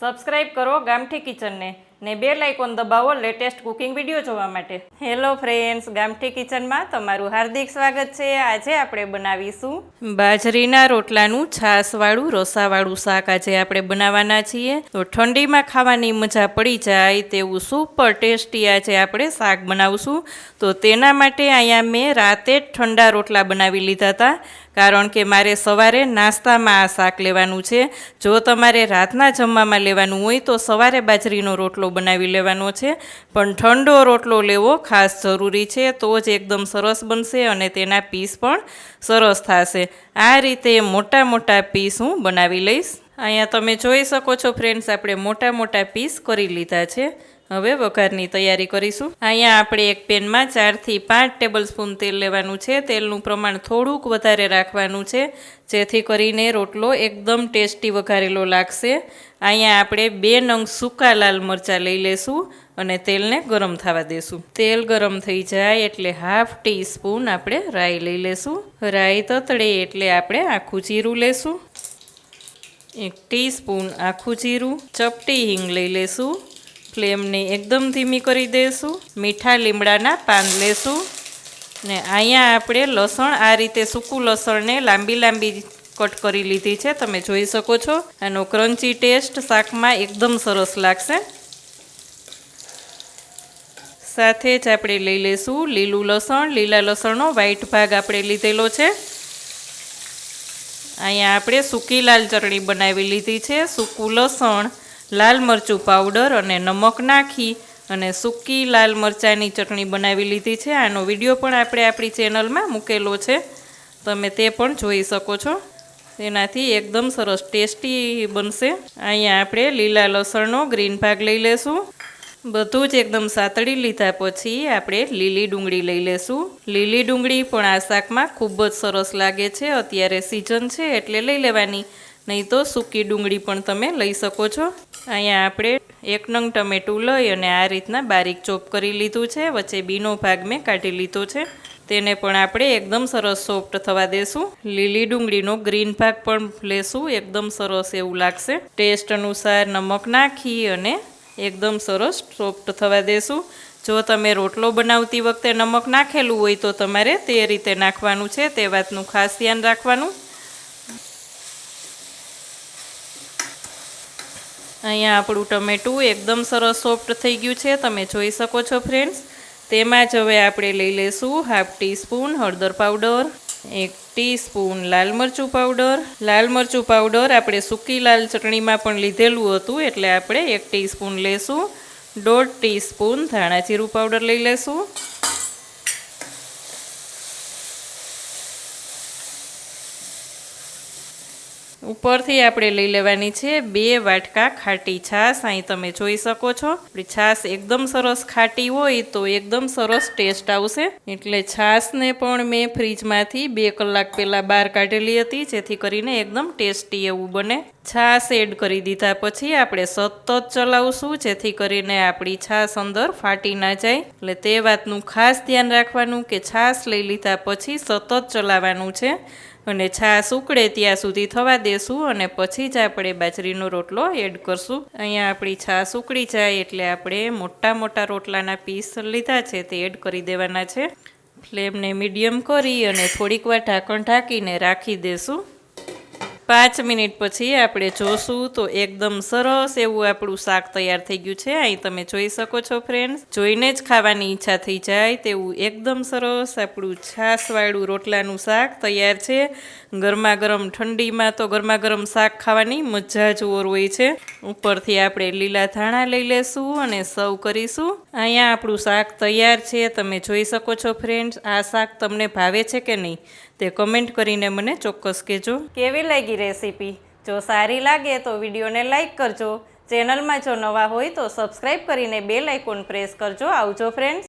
Subscribe કરો ગામઠી કિચનને ને બેલ આઇકોન દબાવો લેટેસ્ટ કુકિંગ વિડીયો જોવા માટે। હેલો ફ્રેન્ડ્સ, ગામઠી કિચનમાં તમારું હાર્દિક સ્વાગત છે। આજે આપણે બનાવીશું બાજરીના રોટલાનું છાશવાળું રસાવાળું શાક। આજે આપણે બનાવવાના છીએ તો ઠંડીમાં ખાવાની મજા પડી જાય તેવું સુપર ટેસ્ટી આજે આપણે શાક બનાવશું। તો તેના માટે અહીંયા મેં રાતે જ ઠંડા રોટલા બનાવી લીધા હતા, કારણ કે મારે સવારે નાસ્તામાં આ શાક લેવાનું છે। જો તમારે રાતના જમવામાં લેવાનું હોય તો સવારે બાજરીનો રોટલો બનાવી લેવાનો છે, પણ ઠંડો રોટલો લેવો ખાસ જરૂરી છે, તો જ એકદમ સરસ બનશે અને તેના પીસ પણ સરસ થશે। આ રીતે મોટા મોટા પીસ હું બનાવી લઈશ। અહીંયા તમે જોઈ શકો છો ફ્રેન્ડ્સ, આપણે મોટા મોટા પીસ કરી લીધા છે। હવે વઘારની તૈયારી કરીશું। અહીંયા આપણે એક પેનમાં 4 થી 5 ટેબલ સ્પૂન તેલ લેવાનું છે। તેલનું પ્રમાણ થોડુંક વધારે રાખવાનું છે, જેથી કરીને રોટલો એકદમ ટેસ્ટી વઘારેલો લાગશે। અહીંયા આપણે 2 નંગ સૂકા લાલ મરચાં લઈ લેશું અને તેલને ગરમ થવા દેશું। તેલ ગરમ થઈ જાય એટલે 1/2 ટીસ્પૂન આપણે રાઈ લઈ લેશું। રાઈ તતડે એટલે આપણે આખું જીરું લેશું। 1 ટીસ્પૂન આખું જીરું। ચપટી હિંગ લઈ લેશું। ફ્લેમને એકદમ ધીમી કરી દઈશું। મીઠા લીમડાના પાન લેશું ને અહીંયા આપણે લસણ, આ રીતે સૂકું લસણને લાંબી લાંબી કટ કરી લીધી છે, તમે જોઈ શકો છો। આનો ક્રન્ચી ટેસ્ટ શાકમાં એકદમ સરસ લાગશે। સાથે જ આપણે લઈ લેશું લીલું લસણ। લીલા લસણનો વ્હાઈટ ભાગ આપણે લીધેલો છે। અહીંયા આપણે સૂકી લાલ ચટણી બનાવી લીધી છે। સૂકું લસણ, લાલ મરચું પાવડર અને નમક નાખી અને સૂકી લાલ મરચાંની ચટણી બનાવી લીધી છે। આનો વિડીયો પણ આપણે આપણી ચેનલમાં મૂકેલો છે, તમે તે પણ જોઈ શકો છો। તેનાથી એકદમ સરસ ટેસ્ટી બનશે। અહીંયા આપણે લીલા લસણનો ગ્રીન ભાગ લઈ લેશું। બધું જ એકદમ સાતળી લીધા પછી આપણે લીલી ડુંગળી લઈ લેશું। લીલી ડુંગળી પણ આ શાકમાં ખૂબ જ સરસ લાગે છે। અત્યારે સિઝન છે એટલે લઈ લેવાની, નહીં તો સૂકી ડુંગળી પણ તમે લઈ શકો છો। અહીંયા આપણે 1 નંગ ટમેટું લઈ અને આ રીતના બારીક ચોપ કરી લીધું છે। વચ્ચે બીનો ભાગ મેં કાઢી લીધો છે, તેને પણ આપણે એકદમ સરસ સોફ્ટ થવા દેશું। લીલી ડુંગળીનો ગ્રીન ભાગ પણ લેશું, એકદમ સરસ એવું લાગશે। ટેસ્ટ અનુસાર નમક નાખી અને એકદમ સરસ સોફ્ટ થવા દેશું। જો તમે રોટલો બનાવતી વખતે નમક નાખેલું હોય તો તમારે તે રીતે નાખવાનું છે, તે વાતનું ખાસ ધ્યાન રાખવાનું। અહીંયા આપણું ટમેટું એકદમ સરસ સોફ્ટ થઈ ગયું છે, તમે જોઈ શકો છો ફ્રેન્ડ્સ। તેમાં જ હવે આપણે લઈ લેશું 1/2 ટીસ્પૂન હળદર પાવડર, 1 ટીસ્પૂન લાલ મરચું પાવડર। લાલ મરચું પાવડર આપણે સૂકી લાલ ચટણીમાં પણ લીધેલું હતું, એટલે આપણે 1 ટીસ્પૂન લેશું। 1/2 ટીસ્પૂન ધાણા જીરું પાવડર લઈ લેશું। ઉપરથી આપણે લઈ લેવાની છે 2 વાટકા ખાટી છાશ। અહીં તમે જોઈ શકો છો, આપણી છાશ એકદમ સરસ ખાટી હોય તો એકદમ સરસ ટેસ્ટ આવશે। એટલે છાશને પણ મેં ફ્રીજમાંથી 2 કલાક પહેલાં બહાર કાઢેલી હતી, જેથી કરીને એકદમ ટેસ્ટી એવું બને। છાશ એડ કરી દીધા પછી આપણે સતત ચલાવશું, જેથી કરીને આપણી છાશ અંદર ફાટી ના જાય। એટલે તે વાતનું ખાસ ધ્યાન રાખવાનું કે છાશ લઈ લીધા પછી સતત ચલાવવાનું છે અને છાશ ઉકળે ત્યાં સુધી થવા દેશું અને પછી જ આપણે બાજરીનો રોટલો એડ કરશું। અહીંયા આપણી છાશ ઉકળી જાય એટલે આપણે મોટા મોટા રોટલાના પીસ લીધા છે તે એડ કરી દેવાના છે। ફ્લેમને મીડિયમ કરી અને થોડીક વાર ઢાંકણ ઢાંકીને રાખી દેશું। 5 મિનિટ પછી આપણે જોશું તો એકદમ સરસ એવું આપણું શાક તૈયાર થઈ ગયું છે। અહીં તમે જોઈ શકો છો ફ્રેન્ડ્સ, જોઈને જ ખાવાની ઈચ્છા થઈ જાય તેવું એકદમ સરસ આપણું છાશવાળું રોટલાનું શાક તૈયાર છે। ગરમા ગરમ ઠંડીમાં તો ગરમા ગરમ શાક ખાવાની મજા જ ઓર હોય છે। ઉપરથી આપણે લીલા ધાણા લઈ લેશું અને સર્વ કરીશું। અહીંયા આપણું શાક તૈયાર છે, તમે જોઈ શકો છો ફ્રેન્ડ્સ। આ શાક તમને ભાવે છે કે નહીં તે કમેન્ટ કરીને મને ચોક્કસ કહેજો। કેવી લાગી રેસીપી? જો સારી લાગે તો વિડીયોને લાઈક કરજો। ચેનલમાં જો નવા હોય તો સબસ્ક્રાઈબ કરીને બેલ આઇકોન પ્રેસ કરજો। આવજો ફ્રેન્ડ્સ।